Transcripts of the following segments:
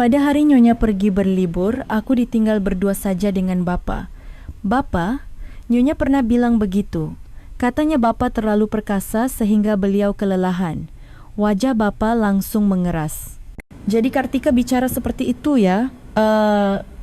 Pada hari Nyonya pergi berlibur, aku ditinggal berdua saja dengan bapa. Bapa, Nyonya pernah bilang begitu. Katanya bapa terlalu perkasa sehingga beliau kelelahan. Wajah bapa langsung mengeras. Jadi Kartika bicara seperti itu ya?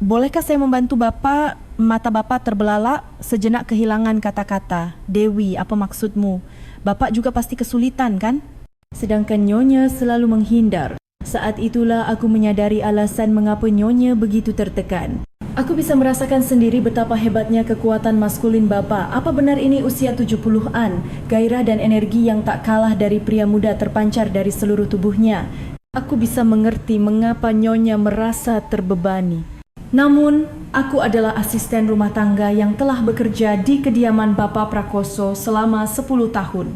Bolehkah saya membantu bapa? Mata bapa terbelalak, sejenak kehilangan kata-kata. Dewi, apa maksudmu? Bapak juga pasti kesulitan kan? Sedangkan Nyonya selalu menghindar. Saat itulah aku menyadari alasan mengapa Nyonya begitu tertekan. Aku bisa merasakan sendiri betapa hebatnya kekuatan maskulin bapa. Apa benar ini usia 70-an? Gairah dan energi yang tak kalah dari pria muda terpancar dari seluruh tubuhnya. Aku bisa mengerti mengapa Nyonya merasa terbebani. Namun, aku adalah asisten rumah tangga yang telah bekerja di kediaman Bapa Prakoso selama 10 tahun.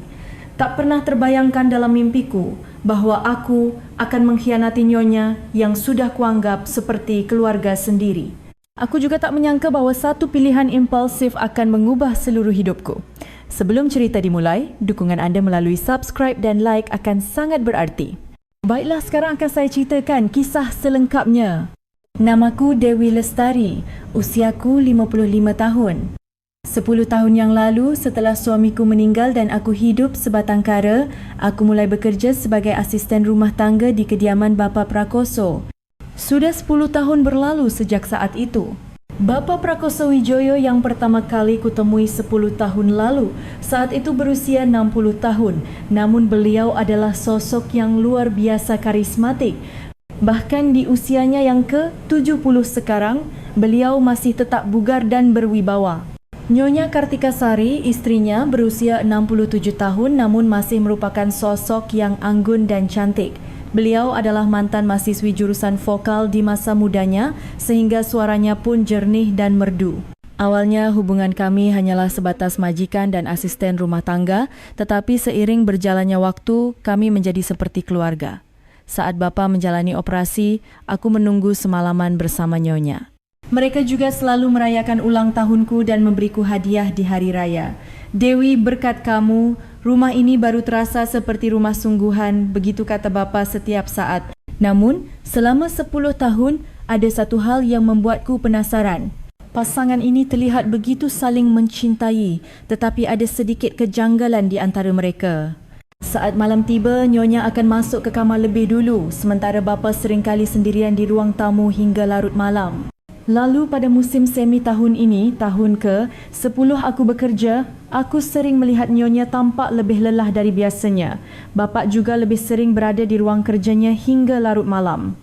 Tak pernah terbayangkan dalam mimpiku bahwa aku akan mengkhianati Nyonya yang sudah kuanggap seperti keluarga sendiri. Aku juga tak menyangka bahwa satu pilihan impulsif akan mengubah seluruh hidupku. Sebelum cerita dimulai, dukungan anda melalui subscribe dan like akan sangat berarti. Baiklah, sekarang akan saya ceritakan kisah selengkapnya. Namaku Dewi Lestari, usiaku 55 tahun. 10 tahun yang lalu setelah suamiku meninggal dan aku hidup sebatang kara, aku mulai bekerja sebagai asisten rumah tangga di kediaman Bapa Prakoso. Sudah 10 tahun berlalu sejak saat itu. Bapa Prakoso Wijoyo yang pertama kali kutemui 10 tahun lalu, saat itu berusia 60 tahun. Namun beliau adalah sosok yang luar biasa karismatik. Bahkan di usianya yang ke-70 sekarang, beliau masih tetap bugar dan berwibawa. Nyonya Kartika Sari, istrinya, berusia 67 tahun namun masih merupakan sosok yang anggun dan cantik. Beliau adalah mantan mahasiswi jurusan vokal di masa mudanya sehingga suaranya pun jernih dan merdu. Awalnya hubungan kami hanyalah sebatas majikan dan asisten rumah tangga, tetapi seiring berjalannya waktu, kami menjadi seperti keluarga. Saat Bapa menjalani operasi, aku menunggu semalaman bersama Nyonya. Mereka juga selalu merayakan ulang tahunku dan memberiku hadiah di hari raya. Dewi, berkat kamu, rumah ini baru terasa seperti rumah sungguhan, begitu kata Bapa setiap saat. Namun, selama 10 tahun, ada satu hal yang membuatku penasaran. Pasangan ini terlihat begitu saling mencintai, tetapi ada sedikit kejanggalan di antara mereka. Saat malam tiba, Nyonya akan masuk ke kamar lebih dulu, sementara bapa seringkali sendirian di ruang tamu hingga larut malam. Lalu pada musim semi tahun ini, tahun ke-10 aku bekerja, aku sering melihat Nyonya tampak lebih lelah dari biasanya. Bapa juga lebih sering berada di ruang kerjanya hingga larut malam.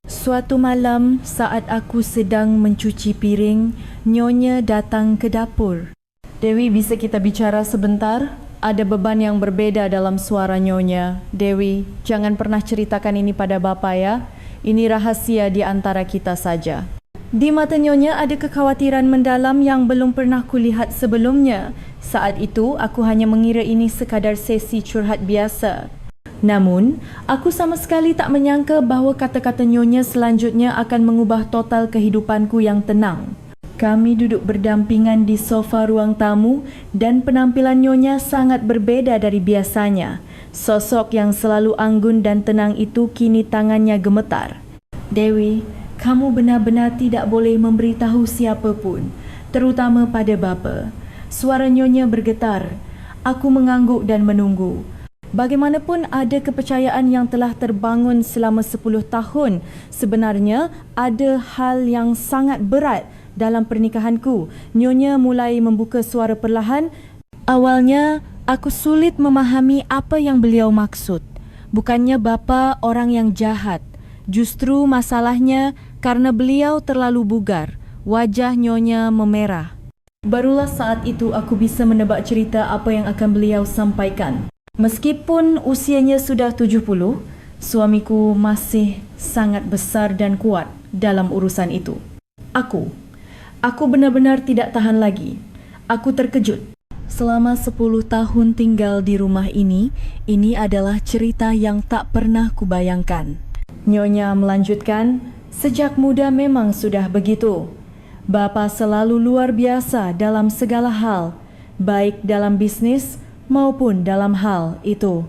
Suatu malam, saat aku sedang mencuci piring, Nyonya datang ke dapur. Dewi, bisa kita bicara sebentar? Ada beban yang berbeda dalam suara Nyonya. Dewi, jangan pernah ceritakan ini pada Bapa ya. Ini rahasia di antara kita saja. Di mata Nyonya ada kekhawatiran mendalam yang belum pernah kulihat sebelumnya. Saat itu, aku hanya mengira ini sekadar sesi curhat biasa. Namun, aku sama sekali tak menyangka bahawa kata-kata Nyonya selanjutnya akan mengubah total kehidupanku yang tenang. Kami duduk berdampingan di sofa ruang tamu dan penampilan Nyonya sangat berbeza dari biasanya. Sosok yang selalu anggun dan tenang itu kini tangannya gemetar. Dewi, kamu benar-benar tidak boleh memberitahu siapa pun, terutama pada Bapa. Suara Nyonya bergetar. Aku mengangguk dan menunggu. Bagaimanapun ada kepercayaan yang telah terbangun selama 10 tahun, sebenarnya ada hal yang sangat berat dalam pernikahanku. Nyonya mulai membuka suara perlahan. Awalnya, aku sulit memahami apa yang beliau maksud. Bukannya Bapa orang yang jahat. Justru masalahnya karena beliau terlalu bugar. Wajah Nyonya memerah. Barulah saat itu aku bisa menebak cerita apa yang akan beliau sampaikan. Meskipun usianya sudah 70, suamiku masih sangat besar dan kuat dalam urusan itu. Aku benar-benar tidak tahan lagi. Aku terkejut. Selama 10 tahun tinggal di rumah ini adalah cerita yang tak pernah kubayangkan. Nyonya melanjutkan, sejak muda memang sudah begitu. Bapa selalu luar biasa dalam segala hal, baik dalam bisnis maupun dalam hal itu.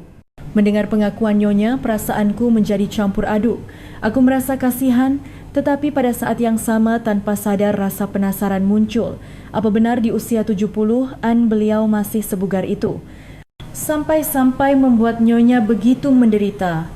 Mendengar pengakuan Nyonya, perasaanku menjadi campur aduk. Aku merasa kasihan, tetapi pada saat yang sama tanpa sadar rasa penasaran muncul. Apa benar di usia 70-an beliau masih sebugar itu? Sampai-sampai membuat Nyonya begitu menderita.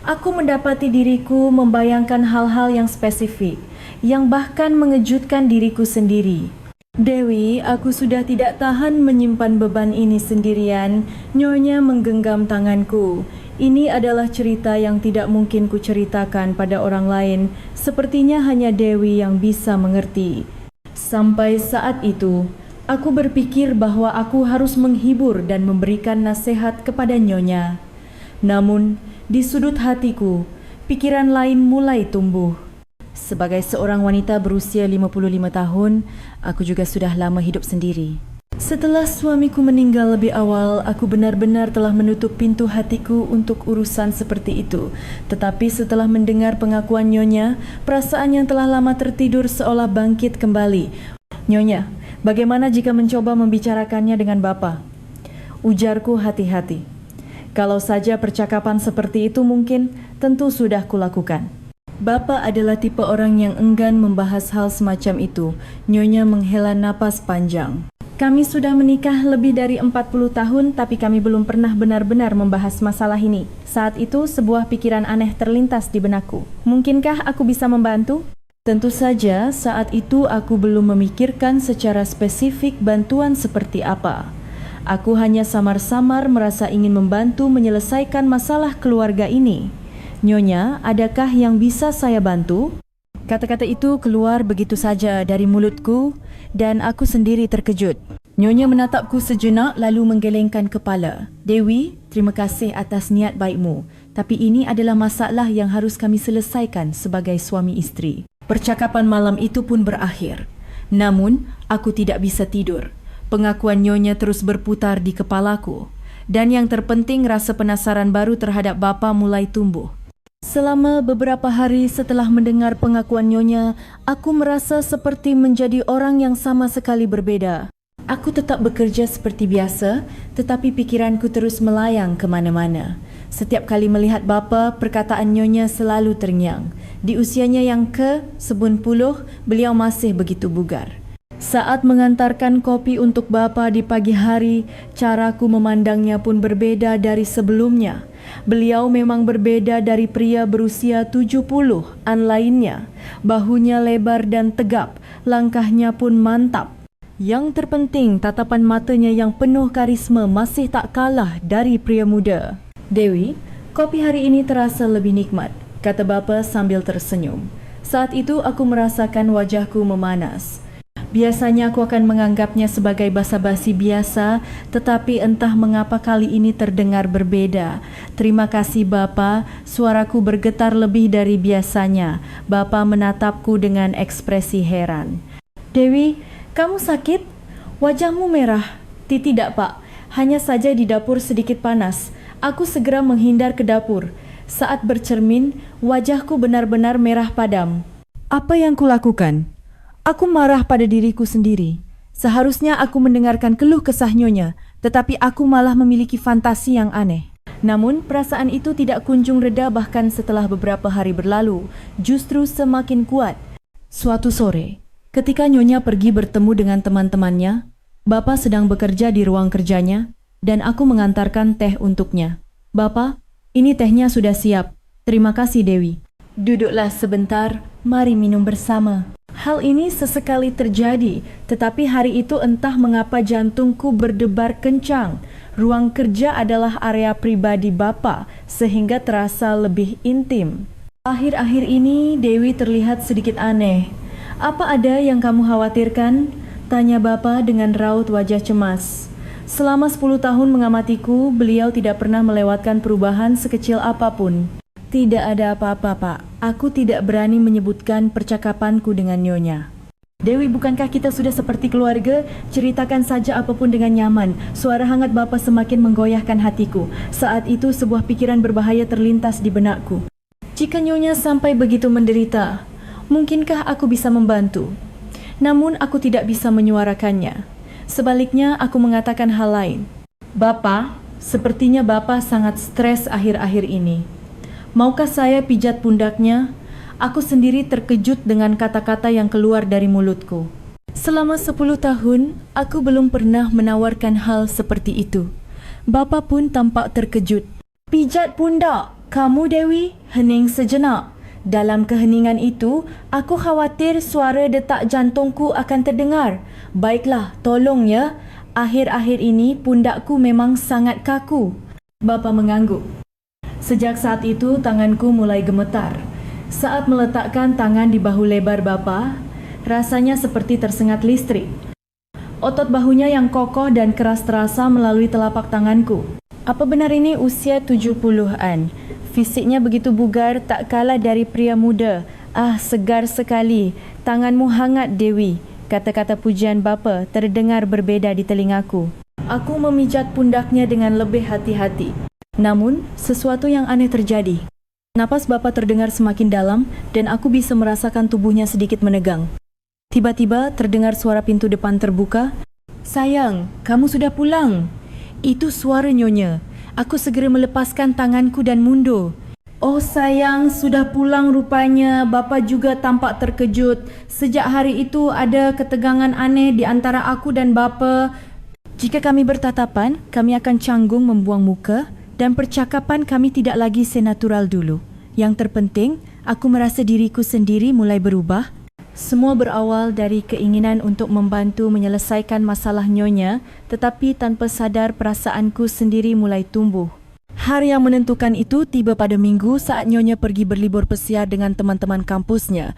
Aku mendapati diriku membayangkan hal-hal yang spesifik, yang bahkan mengejutkan diriku sendiri. Dewi, aku sudah tidak tahan menyimpan beban ini sendirian. Nyonya menggenggam tanganku. Ini adalah cerita yang tidak mungkin kuceritakan pada orang lain. Sepertinya hanya Dewi yang bisa mengerti. Sampai saat itu, aku berpikir bahwa aku harus menghibur dan memberikan nasihat kepada Nyonya. Namun, di sudut hatiku, pikiran lain mulai tumbuh. Sebagai seorang wanita berusia 55 tahun, aku juga sudah lama hidup sendiri. Setelah suamiku meninggal lebih awal, aku benar-benar telah menutup pintu hatiku untuk urusan seperti itu. Tetapi setelah mendengar pengakuan Nyonya, perasaan yang telah lama tertidur seolah bangkit kembali. Nyonya, bagaimana jika mencoba membicarakannya dengan Bapa? Ujarku hati-hati. Kalau saja percakapan seperti itu mungkin, tentu sudah kulakukan. Bapa adalah tipe orang yang enggan membahas hal semacam itu. Nyonya menghela napas panjang. Kami sudah menikah lebih dari 40 tahun, tapi kami belum pernah benar-benar membahas masalah ini. Saat itu, sebuah pikiran aneh terlintas di benakku. Mungkinkah aku bisa membantu? Tentu saja, saat itu aku belum memikirkan secara spesifik bantuan seperti apa. Aku hanya samar-samar merasa ingin membantu menyelesaikan masalah keluarga ini. Nyonya, adakah yang bisa saya bantu? Kata-kata itu keluar begitu saja dari mulutku dan aku sendiri terkejut. Nyonya menatapku sejenak lalu menggelengkan kepala. Dewi, terima kasih atas niat baikmu. Tapi ini adalah masalah yang harus kami selesaikan sebagai suami isteri. Percakapan malam itu pun berakhir. Namun, aku tidak bisa tidur. Pengakuan Nyonya terus berputar di kepalaku. Dan yang terpenting, rasa penasaran baru terhadap Bapa mulai tumbuh. Selama beberapa hari setelah mendengar pengakuan Nyonya, aku merasa seperti menjadi orang yang sama sekali berbeda. Aku tetap bekerja seperti biasa, tetapi pikiranku terus melayang kemana-mana. Setiap kali melihat Bapa, perkataan Nyonya selalu terngiang. Di usianya yang ke-90, beliau masih begitu bugar. Saat mengantarkan kopi untuk Bapa di pagi hari, caraku memandangnya pun berbeda dari sebelumnya. Beliau memang berbeda dari pria berusia 70-an lainnya. Bahunya lebar dan tegap, langkahnya pun mantap. Yang terpenting, tatapan matanya yang penuh karisma masih tak kalah dari pria muda. Dewi, kopi hari ini terasa lebih nikmat, kata Bapa sambil tersenyum. Saat itu aku merasakan wajahku memanas. Biasanya aku akan menganggapnya sebagai basa-basi biasa, tetapi entah mengapa kali ini terdengar berbeda. Terima kasih Bapa, suaraku bergetar lebih dari biasanya. Bapa menatapku dengan ekspresi heran. Dewi, kamu sakit? Wajahmu merah. Tidak Pak, hanya saja di dapur sedikit panas. Aku segera menghindar ke dapur. Saat bercermin, wajahku benar-benar merah padam. Apa yang kulakukan? Aku marah pada diriku sendiri. Seharusnya aku mendengarkan keluh kesah Nyonya, tetapi aku malah memiliki fantasi yang aneh. Namun, perasaan itu tidak kunjung reda bahkan setelah beberapa hari berlalu, justru semakin kuat. Suatu sore, ketika Nyonya pergi bertemu dengan teman-temannya, Bapa sedang bekerja di ruang kerjanya, dan aku mengantarkan teh untuknya. Bapa, ini tehnya sudah siap. Terima kasih Dewi. Duduklah sebentar, mari minum bersama. Hal ini sesekali terjadi, tetapi hari itu entah mengapa jantungku berdebar kencang. Ruang kerja adalah area pribadi Bapa, sehingga terasa lebih intim. Akhir-akhir ini Dewi terlihat sedikit aneh. Apa ada yang kamu khawatirkan? Tanya Bapa dengan raut wajah cemas. Selama 10 tahun mengamatiku, beliau tidak pernah melewatkan perubahan sekecil apapun. Tidak ada apa-apa, Pak. Aku tidak berani menyebutkan percakapanku dengan Nyonya. Dewi, bukankah kita sudah seperti keluarga? Ceritakan saja apapun dengan nyaman. Suara hangat Bapa semakin menggoyahkan hatiku. Saat itu sebuah pikiran berbahaya terlintas di benakku. Jika Nyonya sampai begitu menderita, mungkinkah aku bisa membantu? Namun aku tidak bisa menyuarakannya. Sebaliknya aku mengatakan hal lain. Bapa, sepertinya Bapa sangat stres akhir-akhir ini. Maukah saya pijat pundaknya? Aku sendiri terkejut dengan kata-kata yang keluar dari mulutku. Selama 10 tahun, aku belum pernah menawarkan hal seperti itu. Bapa pun tampak terkejut. Pijat pundak? Kamu, Dewi? Hening sejenak. Dalam keheningan itu, aku khawatir suara detak jantungku akan terdengar. Baiklah, tolong ya. Akhir-akhir ini pundakku memang sangat kaku. Bapa mengangguk. Sejak saat itu, tanganku mulai gemetar. Saat meletakkan tangan di bahu lebar bapa, rasanya seperti tersengat listrik. Otot bahunya yang kokoh dan keras terasa melalui telapak tanganku. Apa benar ini usia 70-an? Fisiknya begitu bugar, tak kalah dari pria muda. Ah, segar sekali. Tanganmu hangat, Dewi. Kata-kata pujian bapa terdengar berbeda di telingaku. Aku memijat pundaknya dengan lebih hati-hati. Namun, sesuatu yang aneh terjadi. Napas bapa terdengar semakin dalam dan aku bisa merasakan tubuhnya sedikit menegang. Tiba-tiba terdengar suara pintu depan terbuka. Sayang, kamu sudah pulang. Itu suara nyonya. Aku segera melepaskan tanganku dan mundur. Oh sayang, sudah pulang rupanya. Bapa juga tampak terkejut. Sejak hari itu ada ketegangan aneh di antara aku dan bapa. Jika kami bertatapan, kami akan canggung membuang muka dan percakapan kami tidak lagi senatural dulu. Yang terpenting, aku merasa diriku sendiri mulai berubah. Semua berawal dari keinginan untuk membantu menyelesaikan masalah nyonya, tetapi tanpa sadar perasaanku sendiri mulai tumbuh. Hari yang menentukan itu tiba pada minggu saat nyonya pergi berlibur pesiar dengan teman-teman kampusnya.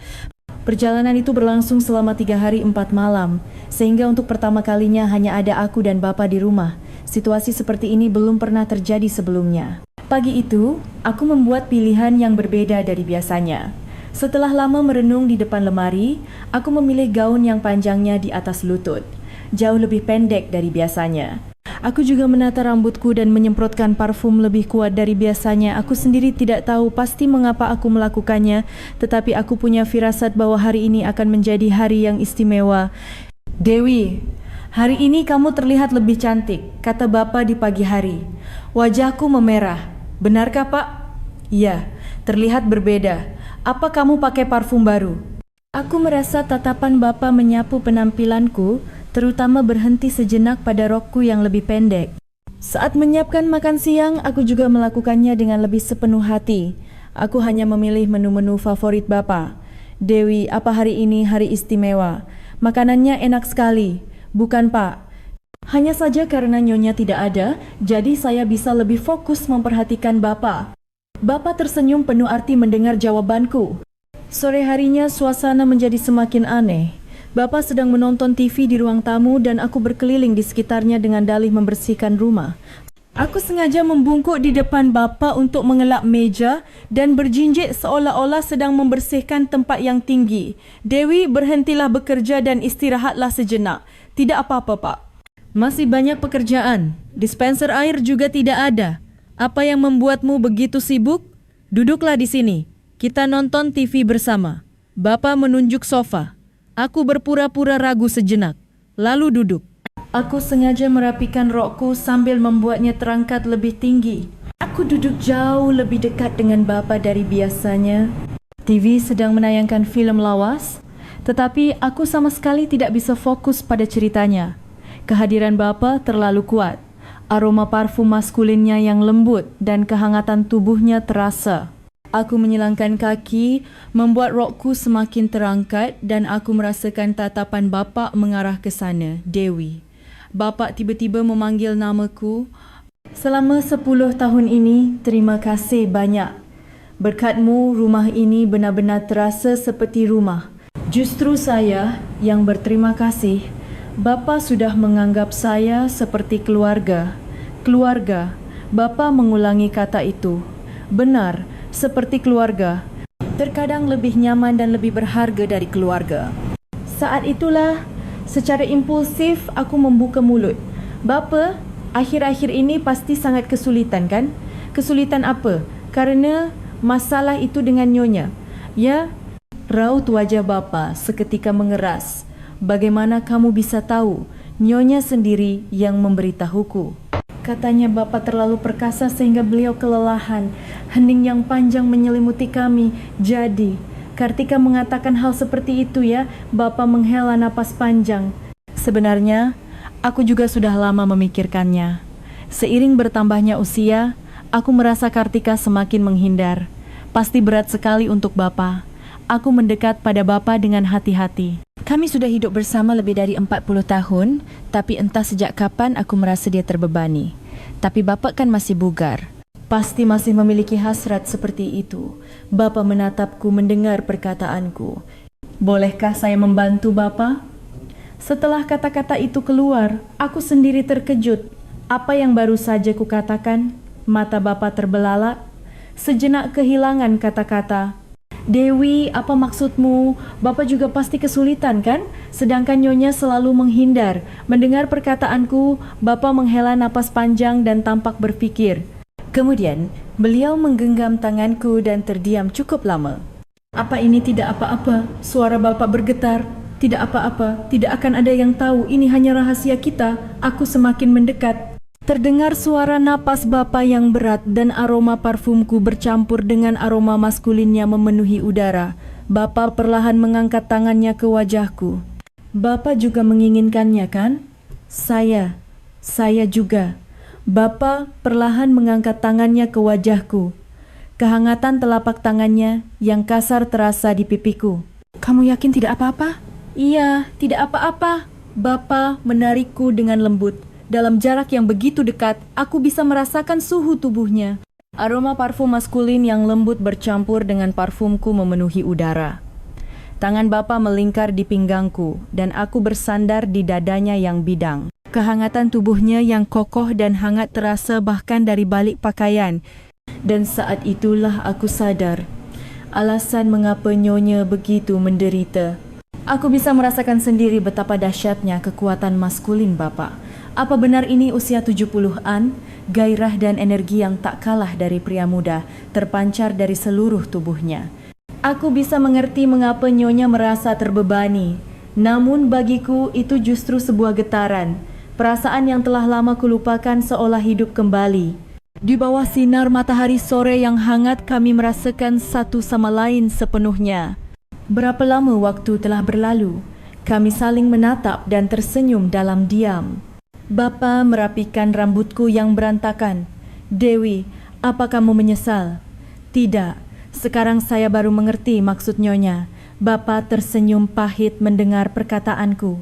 Perjalanan itu berlangsung selama 3 hari 4 malam, sehingga untuk pertama kalinya hanya ada aku dan bapa di rumah. Situasi seperti ini belum pernah terjadi sebelumnya. Pagi itu, aku membuat pilihan yang berbeda dari biasanya. Setelah lama merenung di depan lemari, aku memilih gaun yang panjangnya di atas lutut, jauh lebih pendek dari biasanya. Aku juga menata rambutku dan menyemprotkan parfum lebih kuat dari biasanya. Aku sendiri tidak tahu pasti mengapa aku melakukannya, tetapi aku punya firasat bahwa hari ini akan menjadi hari yang istimewa. Dewi, hari ini kamu terlihat lebih cantik, kata bapa di pagi hari. Wajahku memerah. Benarkah, Pak? Iya, terlihat berbeda. Apa kamu pakai parfum baru? Aku merasa tatapan bapa menyapu penampilanku, terutama berhenti sejenak pada rokku yang lebih pendek. Saat menyiapkan makan siang, aku juga melakukannya dengan lebih sepenuh hati. Aku hanya memilih menu-menu favorit bapa. Dewi, apa hari ini hari istimewa? Makanannya enak sekali. Bukan, Pak. Hanya saja karena nyonya tidak ada, jadi saya bisa lebih fokus memperhatikan bapa. Bapa tersenyum penuh arti mendengar jawabanku. Sore harinya suasana menjadi semakin aneh. Bapa sedang menonton TV di ruang tamu dan aku berkeliling di sekitarnya dengan dalih membersihkan rumah. Aku sengaja membungkuk di depan bapa untuk mengelak meja dan berjinjit seolah-olah sedang membersihkan tempat yang tinggi. Dewi, berhentilah bekerja dan istirahatlah sejenak. Tidak apa-apa, Pak. Masih banyak pekerjaan. Dispenser air juga tidak ada. Apa yang membuatmu begitu sibuk? Duduklah di sini. Kita nonton TV bersama. Bapa menunjuk sofa. Aku berpura-pura ragu sejenak, lalu duduk. Aku sengaja merapikan rokku sambil membuatnya terangkat lebih tinggi. Aku duduk jauh lebih dekat dengan bapa dari biasanya. TV sedang menayangkan filem lawas, tetapi aku sama sekali tidak bisa fokus pada ceritanya. Kehadiran bapa terlalu kuat. Aroma parfum maskulinnya yang lembut dan kehangatan tubuhnya terasa. Aku menyilangkan kaki, membuat rokku semakin terangkat dan aku merasakan tatapan bapa mengarah ke sana, Dewi. Bapa tiba-tiba memanggil namaku. Selama 10 tahun ini, terima kasih banyak. Berkatmu, rumah ini benar-benar terasa seperti rumah. Justru saya yang berterima kasih. Bapa sudah menganggap saya seperti keluarga. Keluarga. Bapa mengulangi kata itu. Benar, seperti keluarga. Terkadang lebih nyaman dan lebih berharga dari keluarga. Saat itulah, secara impulsif aku membuka mulut. Bapa, akhir-akhir ini pasti sangat kesulitan, kan? Kesulitan apa? Karena masalah itu dengan nyonya. Ya, raut wajah bapa seketika mengeras. Bagaimana kamu bisa tahu? Nyonya sendiri yang memberitahuku. Katanya Bapak terlalu perkasa sehingga beliau kelelahan. Hening yang panjang menyelimuti kami. Jadi, Kartika mengatakan hal seperti itu ya, Bapak menghela napas panjang. Sebenarnya, aku juga sudah lama memikirkannya. Seiring bertambahnya usia, aku merasa Kartika semakin menghindar. Pasti berat sekali untuk Bapak. Aku mendekat pada Bapak dengan hati-hati. Kami sudah hidup bersama lebih dari 40 tahun, tapi entah sejak kapan aku merasa dia terbebani. Tapi Bapak kan masih bugar. Pasti masih memiliki hasrat seperti itu. Bapak menatapku mendengar perkataanku. Bolehkah saya membantu Bapak? Setelah kata-kata itu keluar, aku sendiri terkejut. Apa yang baru saja kukatakan? Mata Bapak terbelalak. Sejenak kehilangan kata-kata. Dewi, apa maksudmu? Bapak juga pasti kesulitan kan? Sedangkan Nyonya selalu menghindar. Mendengar perkataanku, Bapak menghela napas panjang dan tampak berpikir. Kemudian, beliau menggenggam tanganku dan terdiam cukup lama. Apa ini tidak apa-apa? Suara Bapak bergetar. Tidak apa-apa, tidak akan ada yang tahu. Ini hanya rahasia kita. Aku semakin mendekat. Terdengar suara napas Bapak yang berat dan aroma parfumku bercampur dengan aroma maskulinnya memenuhi udara. Bapak perlahan mengangkat tangannya ke wajahku. Bapak juga menginginkannya kan? Saya juga. Bapak perlahan mengangkat tangannya ke wajahku. Kehangatan telapak tangannya yang kasar terasa di pipiku. Kamu yakin tidak apa-apa? Iya, tidak apa-apa. Bapak menarikku dengan lembut. Dalam jarak yang begitu dekat, aku bisa merasakan suhu tubuhnya. Aroma parfum maskulin yang lembut bercampur dengan parfumku memenuhi udara. Tangan Bapak melingkar di pinggangku, dan aku bersandar di dadanya yang bidang. Kehangatan tubuhnya yang kokoh dan hangat terasa bahkan dari balik pakaian. Dan saat itulah aku sadar, alasan mengapa Nyonya begitu menderita. Aku bisa merasakan sendiri betapa dahsyatnya kekuatan maskulin Bapak. Apa benar ini usia 70-an? Gairah dan energi yang tak kalah dari pria muda terpancar dari seluruh tubuhnya. Aku bisa mengerti mengapa Nyonya merasa terbebani. Namun bagiku itu justru sebuah getaran. Perasaan yang telah lama kulupakan seolah hidup kembali. Di bawah sinar matahari sore yang hangat kami merasakan satu sama lain sepenuhnya. Berapa lama waktu telah berlalu? Kami saling menatap dan tersenyum dalam diam. Bapa merapikan rambutku yang berantakan. Dewi, apa kamu menyesal? Tidak, sekarang saya baru mengerti maksud Nyonya. Bapa tersenyum pahit mendengar perkataanku.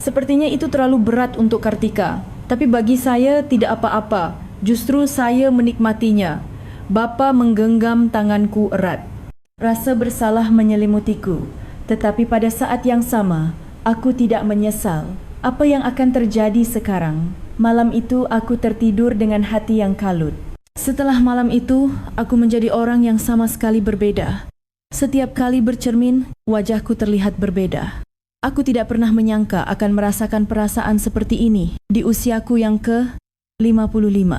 Sepertinya itu terlalu berat untuk Kartika, tapi bagi saya tidak apa-apa. Justru saya menikmatinya. Bapa menggenggam tanganku erat. Rasa bersalah menyelimutiku, tetapi pada saat yang sama, aku tidak menyesal. Apa yang akan terjadi sekarang? Malam itu aku tertidur dengan hati yang kalut. Setelah malam itu, aku menjadi orang yang sama sekali berbeda. Setiap kali bercermin, wajahku terlihat berbeda. Aku tidak pernah menyangka akan merasakan perasaan seperti ini di usiaku yang ke-55.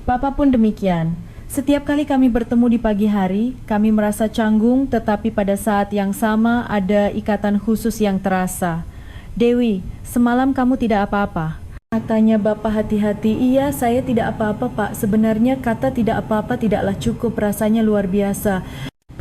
Papa pun demikian. Setiap kali kami bertemu di pagi hari, kami merasa canggung, tetapi pada saat yang sama ada ikatan khusus yang terasa. Dewi, semalam kamu tidak apa-apa. Katanya Bapak hati-hati. Iya, saya tidak apa-apa Pak. Sebenarnya kata tidak apa-apa tidaklah cukup, rasanya luar biasa.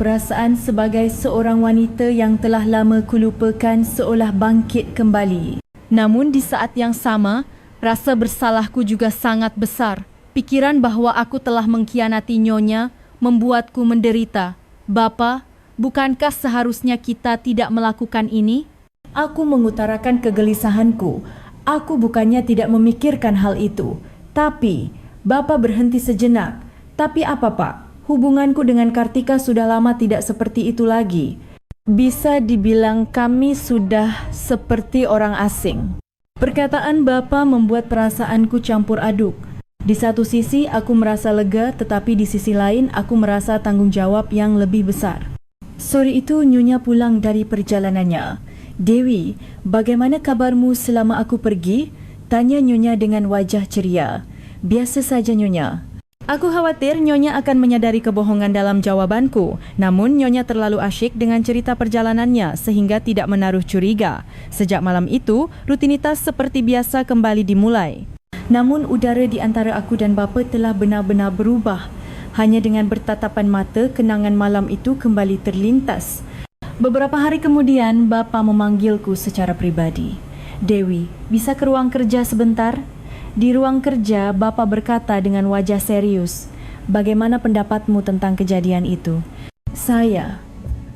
Perasaan sebagai seorang wanita yang telah lama kulupakan seolah bangkit kembali. Namun di saat yang sama, rasa bersalahku juga sangat besar. Pikiran bahwa aku telah mengkhianati Nyonya membuatku menderita. Bapa, bukankah seharusnya kita tidak melakukan ini? Aku mengutarakan kegelisahanku. Aku bukannya tidak memikirkan hal itu. Tapi, Bapak berhenti sejenak. Tapi apa Pak? Hubunganku dengan Kartika sudah lama tidak seperti itu lagi. Bisa dibilang kami sudah seperti orang asing. Perkataan Bapak membuat perasaanku campur aduk. Di satu sisi aku merasa lega, tetapi di sisi lain aku merasa tanggung jawab yang lebih besar. Sore itu Nyonya pulang dari perjalanannya. Dewi, bagaimana kabarmu selama aku pergi? Tanya Nyonya dengan wajah ceria. Biasa saja Nyonya. Aku khawatir Nyonya akan menyadari kebohongan dalam jawabanku. Namun Nyonya terlalu asyik dengan cerita perjalanannya sehingga tidak menaruh curiga. Sejak malam itu, rutinitas seperti biasa kembali dimulai. Namun udara di antara aku dan bapa telah benar-benar berubah. Hanya dengan bertatapan mata, kenangan malam itu kembali terlintas. Beberapa hari kemudian, bapa memanggilku secara pribadi. Dewi, bisa ke ruang kerja sebentar? Di ruang kerja, bapa berkata dengan wajah serius, bagaimana pendapatmu tentang kejadian itu? Saya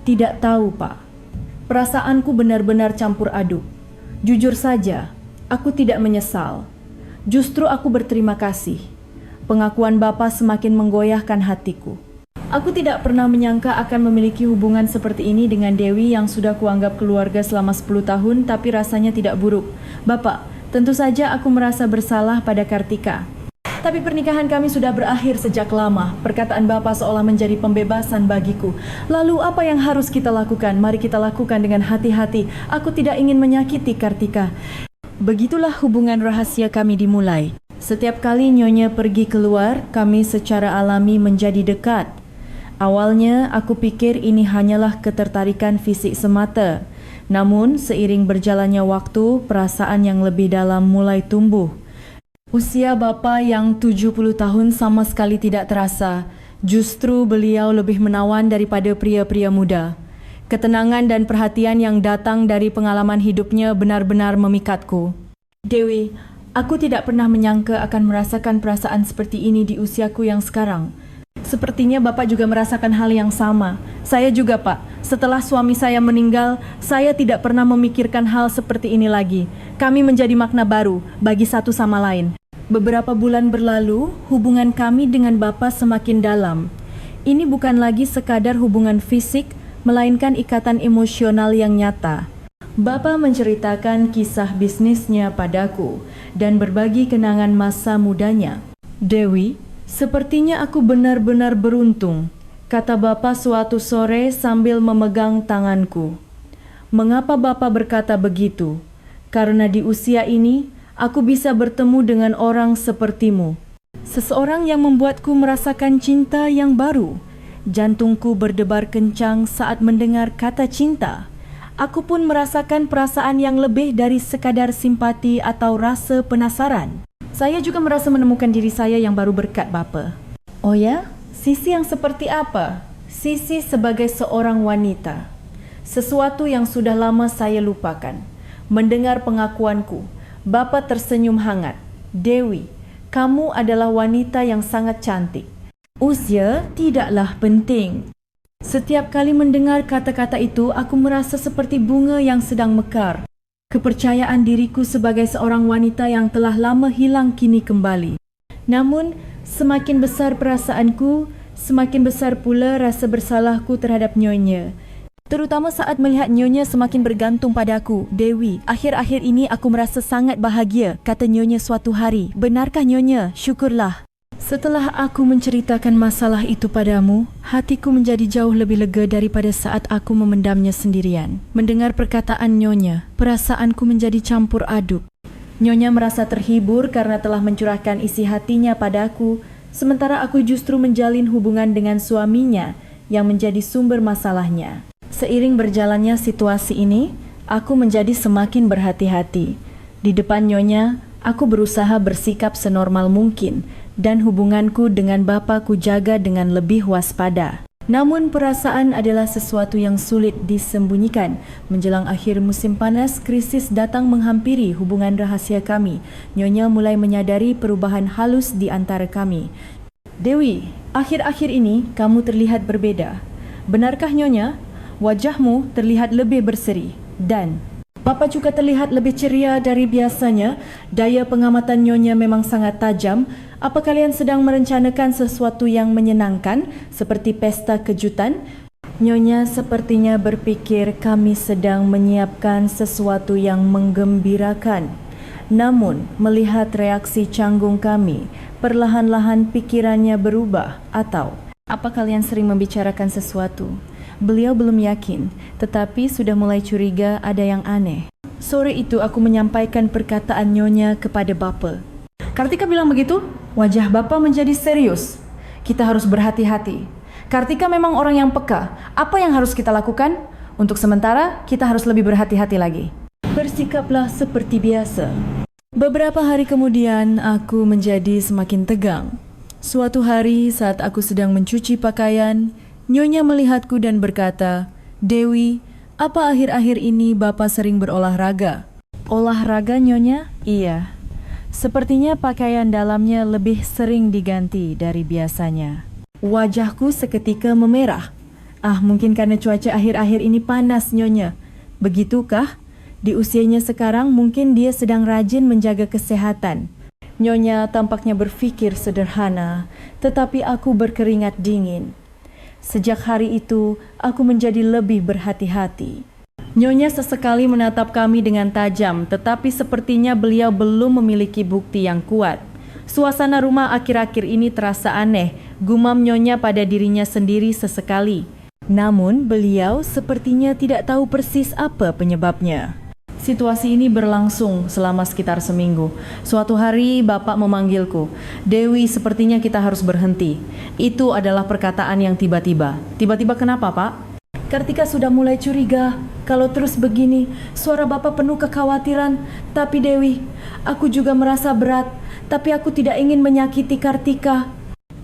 tidak tahu, Pak. Perasaanku benar-benar campur aduk. Jujur saja, aku tidak menyesal. Justru aku berterima kasih. Pengakuan bapa semakin menggoyahkan hatiku. Aku tidak pernah menyangka akan memiliki hubungan seperti ini dengan Dewi yang sudah kuanggap keluarga selama 10 tahun, tapi rasanya tidak buruk. Bapak, tentu saja aku merasa bersalah pada Kartika. Tapi pernikahan kami sudah berakhir sejak lama. Perkataan bapa seolah menjadi pembebasan bagiku. Lalu apa yang harus kita lakukan? Mari kita lakukan dengan hati-hati. Aku tidak ingin menyakiti Kartika. Begitulah hubungan rahasia kami dimulai. Setiap kali Nyonya pergi keluar, kami secara alami menjadi dekat. Awalnya aku pikir ini hanyalah ketertarikan fisik semata. Namun seiring berjalannya waktu, perasaan yang lebih dalam mulai tumbuh. Usia bapa yang 70 tahun sama sekali tidak terasa. Justru beliau lebih menawan daripada pria-pria muda. Ketenangan dan perhatian yang datang dari pengalaman hidupnya benar-benar memikatku. Dewi, aku tidak pernah menyangka akan merasakan perasaan seperti ini di usiaku yang sekarang. Sepertinya Bapak juga merasakan hal yang sama. Saya juga, Pak. Setelah suami saya meninggal, saya tidak pernah memikirkan hal seperti ini lagi. Kami menjadi makna baru bagi satu sama lain. Beberapa bulan berlalu, hubungan kami dengan Bapak semakin dalam. Ini bukan lagi sekadar hubungan fisik, melainkan ikatan emosional yang nyata. Bapa menceritakan kisah bisnisnya padaku dan berbagi kenangan masa mudanya. Dewi, sepertinya aku benar-benar beruntung, kata Bapa suatu sore sambil memegang tanganku. Mengapa Bapa berkata begitu? Karena di usia ini, aku bisa bertemu dengan orang sepertimu. Seseorang yang membuatku merasakan cinta yang baru. Jantungku berdebar kencang saat mendengar kata cinta. Aku pun merasakan perasaan yang lebih dari sekadar simpati atau rasa penasaran. Saya juga merasa menemukan diri saya yang baru berkat Bapa. Oh ya? Sisi yang seperti apa? Sisi sebagai seorang wanita. Sesuatu yang sudah lama saya lupakan. Mendengar pengakuanku, Bapa tersenyum hangat. Dewi, kamu adalah wanita yang sangat cantik. Usia tidaklah penting. Setiap kali mendengar kata-kata itu, aku merasa seperti bunga yang sedang mekar. Kepercayaan diriku sebagai seorang wanita yang telah lama hilang kini kembali. Namun, semakin besar perasaanku, semakin besar pula rasa bersalahku terhadap Nyonya. Terutama saat melihat Nyonya semakin bergantung padaku. Dewi, akhir-akhir ini aku merasa sangat bahagia, kata Nyonya suatu hari. Benarkah Nyonya? Syukurlah. Setelah aku menceritakan masalah itu padamu, hatiku menjadi jauh lebih lega daripada saat aku memendamnya sendirian. Mendengar perkataan Nyonya, perasaanku menjadi campur aduk. Nyonya merasa terhibur karena telah mencurahkan isi hatinya padaku, sementara aku justru menjalin hubungan dengan suaminya yang menjadi sumber masalahnya. Seiring berjalannya situasi ini, aku menjadi semakin berhati-hati. Di depan Nyonya, aku berusaha bersikap senormal mungkin, dan hubunganku dengan Bapaku jaga dengan lebih waspada. Namun perasaan adalah sesuatu yang sulit disembunyikan. Menjelang akhir musim panas, krisis datang menghampiri hubungan rahasia kami. Nyonya mulai menyadari perubahan halus di antara kami. Dewi, akhir-akhir ini kamu terlihat berbeda. Benarkah Nyonya? Wajahmu terlihat lebih berseri dan Bapa juga terlihat lebih ceria dari biasanya. Daya pengamatan Nyonya memang sangat tajam. Apa kalian sedang merencanakan sesuatu yang menyenangkan seperti pesta kejutan? Nyonya sepertinya berpikir kami sedang menyiapkan sesuatu yang menggembirakan. Namun, melihat reaksi canggung kami, perlahan-lahan pikirannya berubah. Atau, apa kalian sering membicarakan sesuatu? Beliau belum yakin, tetapi sudah mulai curiga ada yang aneh. Sore itu aku menyampaikan perkataan Nyonya kepada Bapa. Kartika bilang begitu, wajah Bapa menjadi serius. Kita harus berhati-hati. Kartika memang orang yang peka. Apa yang harus kita lakukan? Untuk sementara, kita harus lebih berhati-hati lagi. Bersikaplah seperti biasa. Beberapa hari kemudian, aku menjadi semakin tegang. Suatu hari saat aku sedang mencuci pakaian, Nyonya melihatku dan berkata, "Dewi, apa akhir-akhir ini Bapak sering berolahraga?" "Olahraga, Nyonya?" "Iya. Sepertinya pakaian dalamnya lebih sering diganti dari biasanya." Wajahku seketika memerah. Mungkin karena cuaca akhir-akhir ini panas, Nyonya. Begitukah? Di usianya sekarang mungkin dia sedang rajin menjaga kesehatan. Nyonya tampaknya berpikir sederhana, tetapi aku berkeringat dingin. Sejak hari itu, aku menjadi lebih berhati-hati. Nyonya sesekali menatap kami dengan tajam, tetapi sepertinya beliau belum memiliki bukti yang kuat. Suasana rumah akhir-akhir ini terasa aneh, gumam Nyonya pada dirinya sendiri sesekali. Namun, beliau sepertinya tidak tahu persis apa penyebabnya. Situasi ini berlangsung selama sekitar seminggu. Suatu hari Bapak memanggilku, "Dewi, sepertinya kita harus berhenti." Itu adalah perkataan yang tiba-tiba. "Tiba-tiba kenapa, Pak?" Kartika sudah mulai curiga. Kalau terus begini, suara Bapak penuh kekhawatiran. "Tapi Dewi, aku juga merasa berat, tapi aku tidak ingin menyakiti Kartika."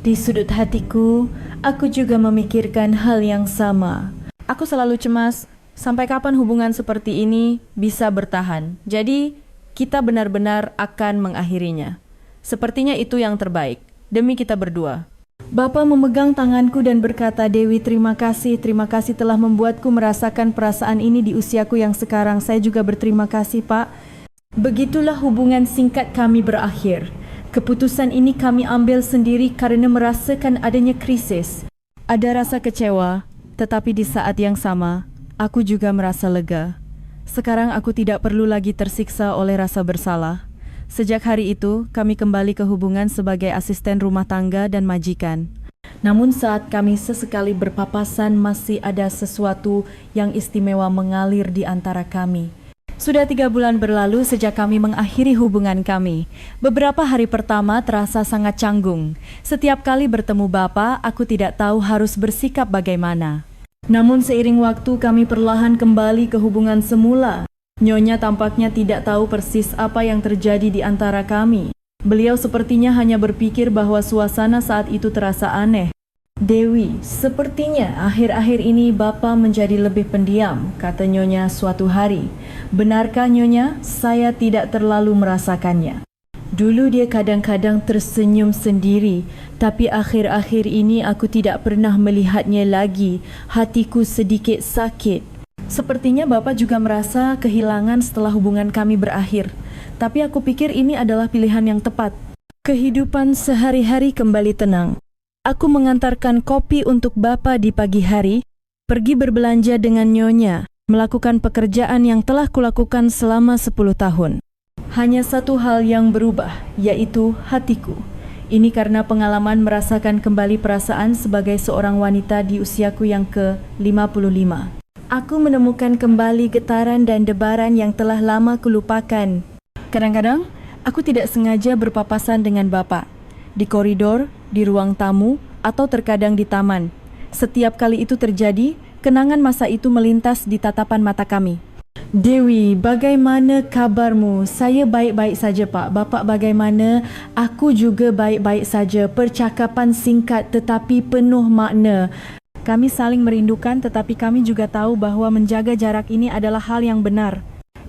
Di sudut hatiku, aku juga memikirkan hal yang sama. Aku selalu cemas. Sampai kapan hubungan seperti ini bisa bertahan? Jadi, kita benar-benar akan mengakhirinya. Sepertinya itu yang terbaik, demi kita berdua. Bapak memegang tanganku dan berkata, "Dewi, terima kasih telah membuatku merasakan perasaan ini di usiaku yang sekarang. Saya juga berterima kasih, Pak." Begitulah hubungan singkat kami berakhir. Keputusan ini kami ambil sendiri karena merasakan adanya krisis. Ada rasa kecewa, tetapi di saat yang sama, aku juga merasa lega. Sekarang aku tidak perlu lagi tersiksa oleh rasa bersalah. Sejak hari itu, kami kembali ke hubungan sebagai asisten rumah tangga dan majikan. Namun saat kami sesekali berpapasan, masih ada sesuatu yang istimewa mengalir di antara kami. Sudah 3 bulan berlalu sejak kami mengakhiri hubungan kami. Beberapa hari pertama terasa sangat canggung. Setiap kali bertemu Bapak, aku tidak tahu harus bersikap bagaimana. Namun seiring waktu kami perlahan kembali ke hubungan semula. Nyonya tampaknya tidak tahu persis apa yang terjadi di antara kami. Beliau sepertinya hanya berpikir bahwa suasana saat itu terasa aneh. "Dewi, sepertinya akhir-akhir ini Bapak menjadi lebih pendiam," kata Nyonya suatu hari. "Benarkah Nyonya? Saya tidak terlalu merasakannya." Dulu dia kadang-kadang tersenyum sendiri, tapi akhir-akhir ini aku tidak pernah melihatnya lagi. Hatiku sedikit sakit. Sepertinya Bapak juga merasa kehilangan setelah hubungan kami berakhir. Tapi aku pikir ini adalah pilihan yang tepat. Kehidupan sehari-hari kembali tenang. Aku mengantarkan kopi untuk Bapak di pagi hari, pergi berbelanja dengan Nyonya, melakukan pekerjaan yang telah kulakukan selama 10 tahun. Hanya satu hal yang berubah, yaitu hatiku. Ini karena pengalaman merasakan kembali perasaan sebagai seorang wanita di usiaku yang ke-55. Aku menemukan kembali getaran dan debaran yang telah lama kulupakan. Kadang-kadang, aku tidak sengaja berpapasan dengan Bapak. Di koridor, di ruang tamu, atau terkadang di taman. Setiap kali itu terjadi, kenangan masa itu melintas di tatapan mata kami. "Dewi, bagaimana kabarmu?" "Saya baik-baik saja, Pak." "Bapak bagaimana?" "Aku juga baik-baik saja." Percakapan singkat tetapi penuh makna. Kami saling merindukan, tetapi kami juga tahu bahwa menjaga jarak ini adalah hal yang benar.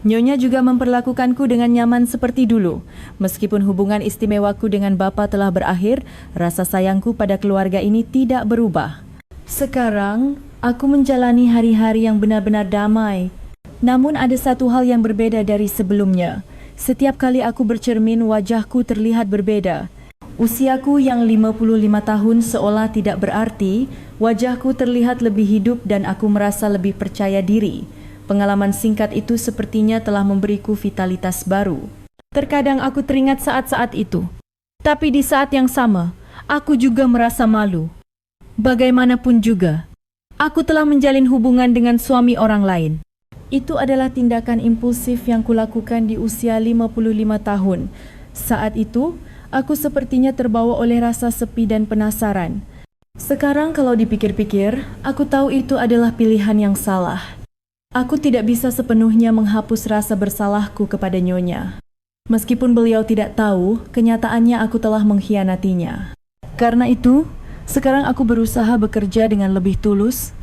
Nyonya juga memperlakukanku dengan nyaman seperti dulu. Meskipun hubungan istimewaku dengan Bapak telah berakhir, rasa sayangku pada keluarga ini tidak berubah. Sekarang, aku menjalani hari-hari yang benar-benar damai. Namun ada satu hal yang berbeda dari sebelumnya. Setiap kali aku bercermin, wajahku terlihat berbeda. Usiaku yang 55 tahun seolah tidak berarti, wajahku terlihat lebih hidup dan aku merasa lebih percaya diri. Pengalaman singkat itu sepertinya telah memberiku vitalitas baru. Terkadang aku teringat saat-saat itu. Tapi di saat yang sama, aku juga merasa malu. Bagaimanapun juga, aku telah menjalin hubungan dengan suami orang lain. Itu adalah tindakan impulsif yang kulakukan di usia 55 tahun. Saat itu, aku sepertinya terbawa oleh rasa sepi dan penasaran. Sekarang kalau dipikir-pikir, aku tahu itu adalah pilihan yang salah. Aku tidak bisa sepenuhnya menghapus rasa bersalahku kepada Nyonya. Meskipun beliau tidak tahu, kenyataannya aku telah mengkhianatinya. Karena itu, sekarang aku berusaha bekerja dengan lebih tulus.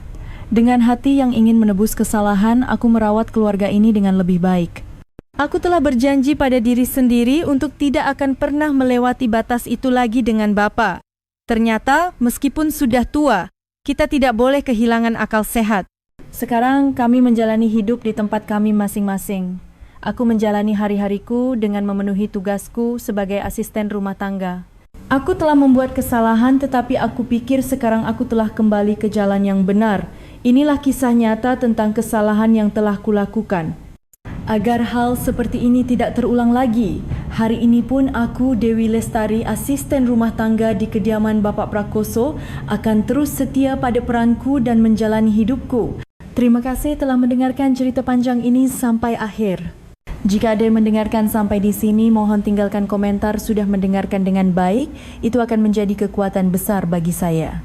Dengan hati yang ingin menebus kesalahan, aku merawat keluarga ini dengan lebih baik. Aku telah berjanji pada diri sendiri untuk tidak akan pernah melewati batas itu lagi dengan Bapak. Ternyata, meskipun sudah tua, kita tidak boleh kehilangan akal sehat. Sekarang kami menjalani hidup di tempat kami masing-masing. Aku menjalani hari-hariku dengan memenuhi tugasku sebagai asisten rumah tangga. Aku telah membuat kesalahan, tetapi aku pikir sekarang aku telah kembali ke jalan yang benar. Inilah kisah nyata tentang kesalahan yang telah kulakukan. Agar hal seperti ini tidak terulang lagi, hari ini pun aku, Dewi Lestari, asisten rumah tangga di kediaman Bapak Prakoso, akan terus setia pada peranku dan menjalani hidupku. Terima kasih telah mendengarkan cerita panjang ini sampai akhir. Jika ada yang mendengarkan sampai di sini, mohon tinggalkan komentar sudah mendengarkan dengan baik. Itu akan menjadi kekuatan besar bagi saya.